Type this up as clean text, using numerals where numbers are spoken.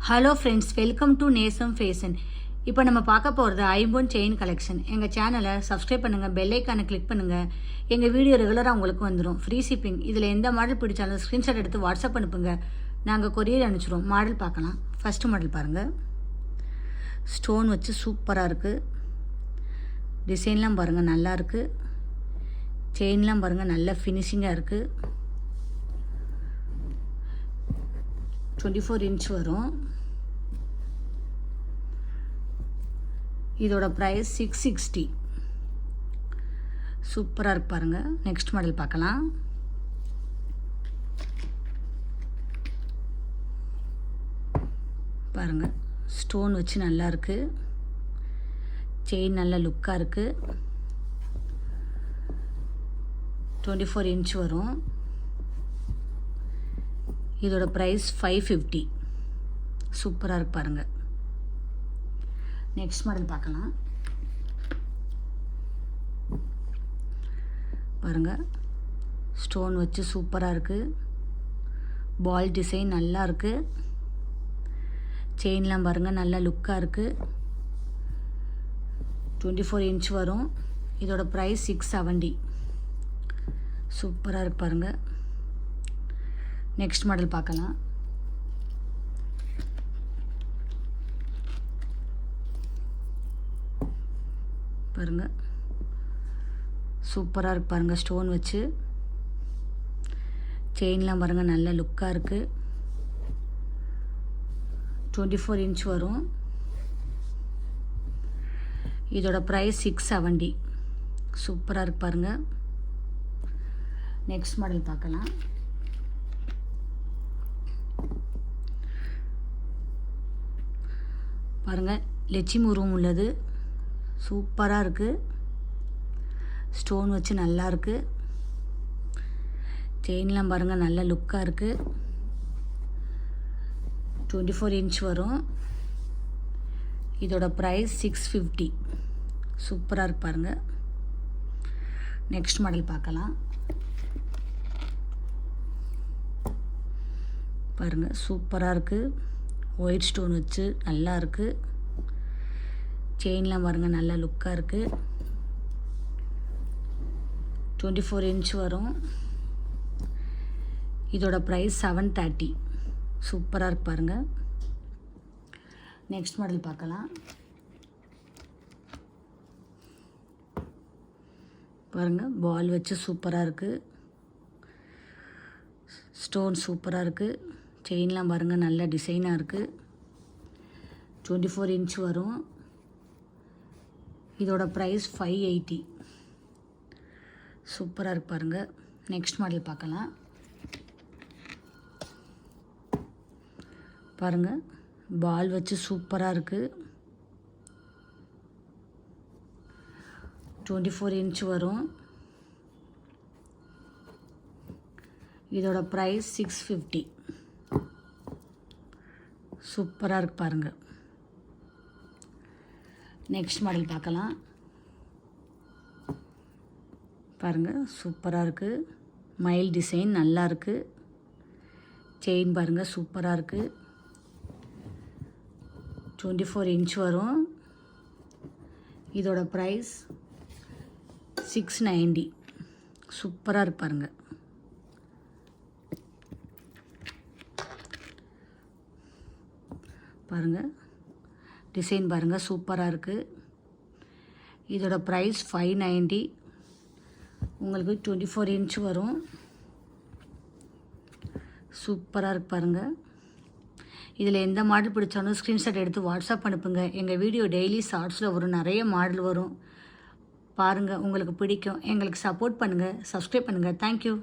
Hello friends, welcome to நேசம் fashion. இப்போ நம்ம பார்க்க போகிறது ஐம்பொன் செயின் கலெக்ஷன். எங்கள் சேனலை சப்ஸ்கிரைப் பண்ணுங்கள், பெல் ஐக்கானை கிளிக் பண்ணுங்கள். எங்கள் வீடியோ ரெகுலராக உங்களுக்கு வந்துடும். Free shipping. இதில் எந்த மாடல் பிடிச்சாலும் ஸ்க்ரீன்ஷாட் எடுத்து வாட்ஸ்அப் அனுப்புங்க, நாங்கள் கொரியர் அனுப்பிச்சிடுவோம். மாடல் பார்க்கலாம். ஃபஸ்ட்டு மாடல் பாருங்கள். ஸ்டோன் வச்சு சூப்பராக இருக்குது. டிசைன்லாம் பாருங்கள், நல்லா இருக்குது. செயின்லாம் பாருங்கள், நல்ல ஃபினிஷிங்காக இருக்குது. 24 இன்ச் வரும். இதோட ப்ரைஸ் 660. சூப்பராக இருக்கு பாருங்கள். நெக்ஸ்ட் மாடல் பார்க்கலாம். பாருங்கள், ஸ்டோன் வச்சு நல்லா இருக்குது. செயின் நல்ல லுக்காக இருக்குது. 24 இன்ச் வரும். இதோட ப்ரைஸ் 550. சூப்பராக இருக்கு பாருங்கள். நெக்ஸ்ட் மாடல் பார்க்கலாம். பாருங்கள், ஸ்டோன் வச்சு சூப்பராக இருக்குது. பால் டிசைன் நல்லா இருக்குது. செயின்லாம் பாருங்கள், நல்ல லுக்காக இருக்குது. 24 இன்ச் வரும். இதோட ப்ரைஸ் 670. சூப்பராக இருக்கு பாருங்கள். நெக்ஸ்ட் மாடல் பார்க்கலாம். பாருங்கள், சூப்பராக இருக்கு பாருங்கள். ஸ்டோன் வச்சு செயின்லாம் பாருங்கள், நல்ல லுக்காக இருக்குது. 24 இன்ச் வரும். இதோட ப்ரைஸ் 670. சூப்பராக இருக்கு பாருங்கள். நெக்ஸ்ட் மாடல் பார்க்கலாம். பாருங்கள், லட்சுமி உருவம் உள்ளது. சூப்பராக இருக்குது. ஸ்டோன் வச்சு நல்லா இருக்குது. செயின்லாம் பாருங்கள், நல்ல லுக்காக இருக்குது. 24 இன்ச் வரும். இதோட ப்ரைஸ் 650. சூப்பராக இருக்கு பாருங்கள். நெக்ஸ்ட் மாடல் பார்க்கலாம். பாருங்கள், சூப்பராக இருக்குது. ஒயிட் ஸ்டோன் வச்சு நல்லா இருக்குது. செயின்லாம் பாருங்கள், நல்லா லுக்காக இருக்குது. 24 இன்ச் வரும். இதோட ப்ரைஸ் 730. சூப்பராக இருக்கு பாருங்கள். நெக்ஸ்ட் மாடல் பார்க்கலாம். பாருங்கள், பால் வச்சு சூப்பராக இருக்குது. ஸ்டோன் சூப்பராக இருக்குது. செயின்லாம் பாருங்கள், நல்ல டிசைனாக இருக்குது. 24 இன்ச் வரும். இதோட ப்ரைஸ் 580. சூப்பராக இருக்கு பாருங்கள். நெக்ஸ்ட் மாடல் பார்க்கலாம். பாருங்கள், பால் வச்சு சூப்பராக இருக்குது. 24 இன்ச் வரும். இதோட ப்ரைஸ் 650. சூப்பராக இருக்கு பாருங்கள். நெக்ஸ்ட் மாடல் பார்க்கலாம். பாருங்கள், சூப்பராக இருக்குது. மயில் டிசைன் நல்லா இருக்குது. செயின் பாருங்கள், சூப்பராக இருக்குது. 24 இன்ச் வரும். இதோட ப்ரைஸ் 690. சூப்பராக இருக்கு பாருங்கள். பாருங்கள், டிசைன் பாருங்கள், சூப்பராக இருக்குது. இதோட ப்ரைஸ் 590. உங்களுக்கு 24 இன்ச் வரும். சூப்பராக இருக்கு பாருங்கள். இதில் எந்த மாடல் பிடிச்சாலும் ஸ்க்ரீன்ஷாட் எடுத்து வாட்ஸ்அப் அனுப்புங்க. எங்கள் வீடியோ டெய்லி ஷார்ட்ஸில் வரும், நிறைய மாடல் வரும். பாருங்கள், உங்களுக்கு பிடிக்கும். எங்களுக்கு சப்போர்ட் பண்ணுங்கள், சப்ஸ்கிரைப் பண்ணுங்கள். தேங்க்யூ.